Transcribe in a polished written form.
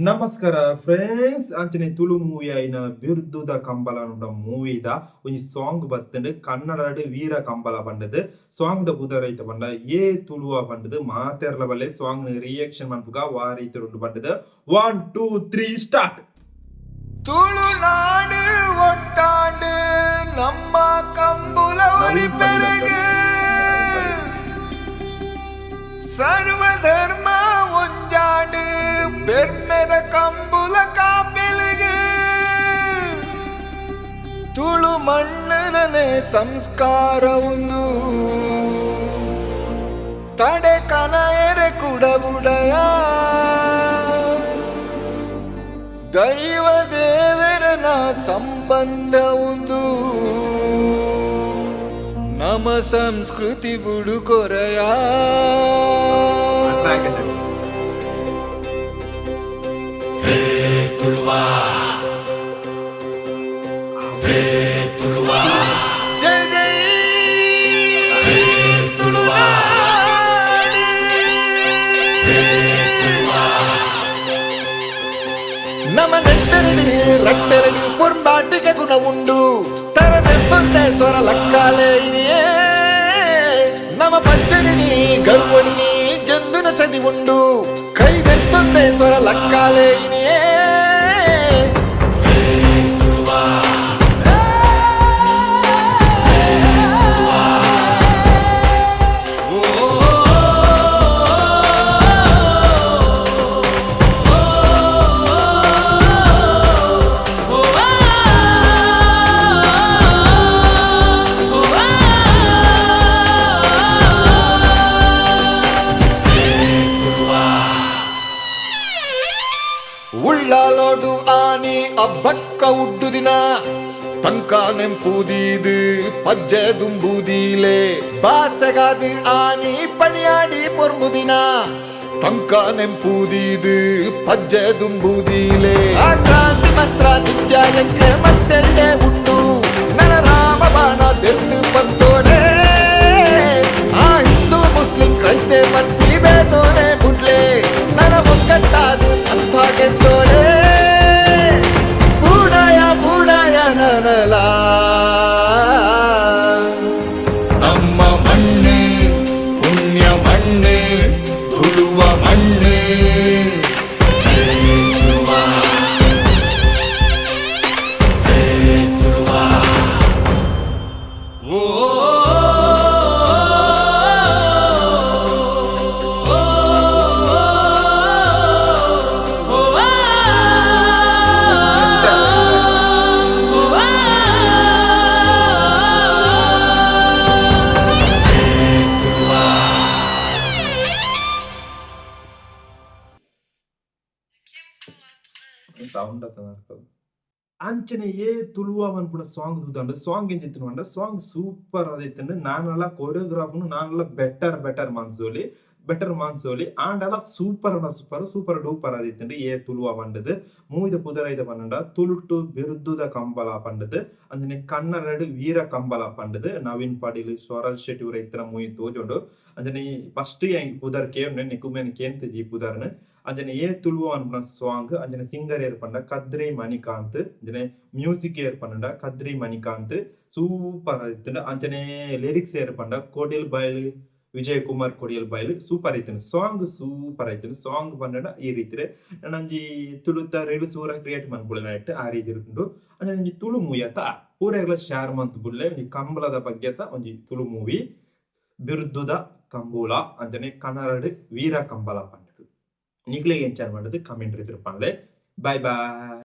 ನಮಸ್ಕಾರ ಫ್ರೆಂಡ್ಸ್ ಅಂಚನೆ ತುಳು ಮೂವಿ ಆಯ್ನ ಬಿರುದುದ ಕಂಬಳ ಅನ್ನೋ ಮೂವಿದ ಒಂಜಿ ಸಾಂಗ್ ಬತ್ತಂಡು ಕನ್ನಡಡ್ ವೀರ ಕಂಬಳ ಪಂಡದು ಸಾಂಗ್ ದ ಬುಧ ರೈತ ಪಂಡ ಏ ತುಳುವ ಪಂಡದು ಮಾತೆರ್ಲ ಬಲ್ಲೆ ಸಾಂಗ್ ರಿಯಾಕ್ಷನ್ ಮನ್ಪುಗ ವಾರೀತ ಉಂಡು ಪಂಡದು 1 2 3 ಸ್ಟಾರ್ಟ್. ತುಳುನಾಡು ಒಟ್ಟಾண்டு ನಮ್ಮ ಕಂಬುಲ ಬೆರಗು ಸರ್ವಧರ್ಮ ಒಂಜಾಡು ಬೆರ್ಮೆದ ಕಂಬುಲ ಕಾಪೆಲುಗು ತುಳು ಮಣ್ಣನೇ ಸಂಸ್ಕಾರ ಒಂದು ತಡೆ ಕನ ಎರೆ ಕುಡಬುಡಯ ದೈವ ದೇವರನ ಸಂಬಂಧ ಒಂದು ನಮ ಸಂಸ್ಕೃತಿ ಬುಡುಕೊರೆಯ ಜೈ ಜೈ ನಮ್ಮ ನೆಟ್ಟರಡಿ ರಟ್ಟರಡಿ ಪುರ್ಬಾಟಿಗೆ ಗುಣ ಉಂಡು ತರದೆತ್ತೊಂದೆ ಸ್ವರ ಲಕ್ಕಾಲೆ ಇದೆಯೇ ನಮ್ಮ ಪಂಚಡಿನಿ ಗರ್ವಡಿನಿ ಜಂದುನ ಚದಿ ಉಂಡು ಕೈದೆತ್ತೊಂದೆ ಸ್ವರ ಲಕ್ಕಾಲೆ ಇದೆಯೇ ಉಳ್ಳಾಲೋಡು ಆನಿ ಅಬ್ಬಕ್ಕ ಉಡ್ಡು ದಿನ ತಂಕ ನೆಂಪುದೀದು ಪಜ್ಜೆ ದುಂಬುದೀಲೆ ಬಾಸೆಗಾದು ಆನಿ ಪಣಿಯಾಡಿ ಪೊರ್ಮುದಿನ ತಂಕ ನೆಂಪುದೀದು ಪಜ್ಜೆ ದುಂಬುದೀಲೆ ಆ ಕ್ರಾಂತಿ ಮಂತ್ರ ನಿತ್ಯ ಎಂಕೆ ಮತ್ತೆಲ್ಲೆ ಉಂಡು ನನ ರಾಮ ಬಾಣ ತೆರ್ದು ಪಂತೋಡೆ ಆ ಹಿಂದೂ ಮುಸ್ಲಿಂ ಕ್ರೈಸ್ತೆ ಮತ್ತಿ ಬೇತೋನೆ ಬುಡ್ಲೆ ನನ ಒಕ್ಕಟ್ಟಾದು ಅಂಥ ಗೆದ್ದೋಡೆ ಬೂಡಾಯ ನನಲ ನಮ್ಮ ಮಣ್ಣು ಪುಣ್ಯ ಮಣ್ಣು ತುಳುವ ಮಣ್ಣು ಸೌಂಡ್ ಅಂಚನೆ ಏ ತುಳುವ ಅನ್ಪುಣ ಸಾಂಗ್ ದೂದಂಡು ಸಾಂಗ್ ಏನ್ ಚಿತ್ರ ಸಾಂಗ್ ಸೂಪರ್ ಅದೈತಂಡು ನಾನೆಲ್ಲ ಕೊರಿಯೋಗ್ರಾಫ್ನು ನಾನೆಲ್ಲ ಬೆಟರ್ ಮಾನ್ಸೋಲಿ ಆಂಡಲ ಸೂಪರ್ ಡೂಪರ್ ಆದಿತ್ತಂಡು ಏ ತುಳುವ ಪಂಡದು ಮೂವಿದ ಪುದರೈದ ಪನ್ನಡ ತುಳುಟು ಬಿರುದುದ ಕಂಬಳ ಪಂಡದು ಅಂಜನೆ ಕನ್ನಡಡ್ ವೀರ ಕಂಬಳ ಪಂಡದು ನವೀನ್ ಪಾಟೀಲ್ ಸ್ವರಾಜ್ ಶೆಟ್ಟಿ ಊರ ಇತರ ಮೂವಿ ತೋಜೊಂಡು ಅಂಜನೆ ಫಸ್ಟ್ ಪುದರ್ ಕೇವ್ನೆ ನೆಕುಮೆನ್ ಕೇಂತಜಿ ಪುದರ್ನು ಅಂಜನೆ ಏ ತುಳುವ ಅನ್ಪುಣ ಸಾಂಗ್ ಅಂಜನೆ ಸಿಂಗರ್ ಏರ್ ಪಂಡ ಕದ್ರಿ ಮಣಿಕಾಂತ್ ಅಂಜನೆ ಮ್ಯೂಸಿಕ್ ಏರ್ ಪಂಡ ಕದ್ರಿ ಮಣಿಕಾಂತ್ ಸೂಪರ್ ಆದಿತ್ತಂಡು ಅಂಜನೆ ಲಿರಿಕ್ಸ್ ಏರ್ ಪಂಡ ಕೋಡಿಲ್ ಬಯಲು ವಿಜಯ್ ಕುಮಾರ್ ಕೊಡಿಯಲ್ ಬಾಯ್ಲು ಸೂಪರ್ ಐತನು ಸಾಂಗ್ ಪಂಡ ಈ ರೀತಿ ನಂಜಿ ತುಳುತ ರೀಲ್ಸ್ ಊರ ಕ್ರಿಯೇಟ್ ಮನ್ಪುಳನ ಆ ರೀತಿ ಇರುಂಡು ಅಂದ್ರೆ ಒಂಜಿ ತುಳು ಮೂವಿ ಆತ ಪೂರೆಗ್ಲ ಶೇರ್ ಮಂತ್ ಬುಲ್ಲೆ ಒಂಜಿ ಕಂಬಳದ ಬಗ್ಗೆ ಒಂಜಿ ತುಳು ಮೂವಿ ಬಿರುದುದ ಕಂಬೂಲ ಅಂಜನೆ ಕನ್ನಡಡ್ ವೀರ ಕಂಬಳ ಪಂಡದು ನಿಕ್ಲೆಗೆ ಎಂಚಾರ್ ಮಾಡೋದು ಕಮೆಂಟ್ ಇದ್ರು ಪಂಡ್ಲೆ ಬಾಯ್ ಬಾಯ್.